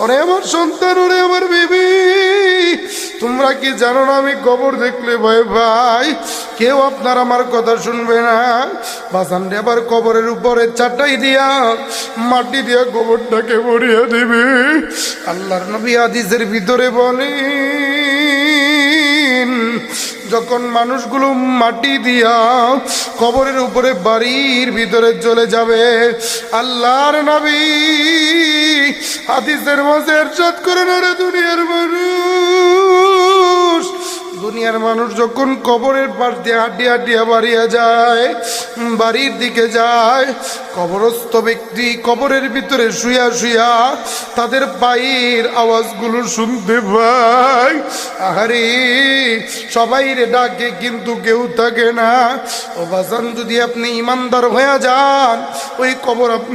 ওরে আমার সন্তান, ওরে আমার বিবি, তোমরা কি জানো না আমি কবর দেখলে ভয় ভাই, কেউ আপনার আমার কথা শুনবে না। বাসান রে আবার কবরের উপরে চাটাই দিয়া মাটি দিয়া কবরটাকে ভরিয়ে দিবে। আল্লাহর নবী হাদিসের ভিতরে বলেন, যখন মানুষগুলো মাটি দিয়া কবরের উপরে বাড়ির ভিতরে চলে যাবে, আল্লাহর নবী হাদিসের মাঝে ইরশাদ করেন, আরে দুনিয়ার মানুষ যখন কবরের পাশ দিয়ে হাঁটিয়া হাঁটিয়া বাড়িয়া যায়, বাড়ির দিকে যায়, কবরস্থ ব্যক্তি কবরের ভিতরে শুয়া শুয়া তাদের পায়ের আওয়াজগুলো শুনতে পায়। আহারে, সবাই রে ডাকে কিন্তু কেউ থাকে না। ও বাজান, যদি আপনি ইমানদার হয়ে যান, ওই কবর আপনি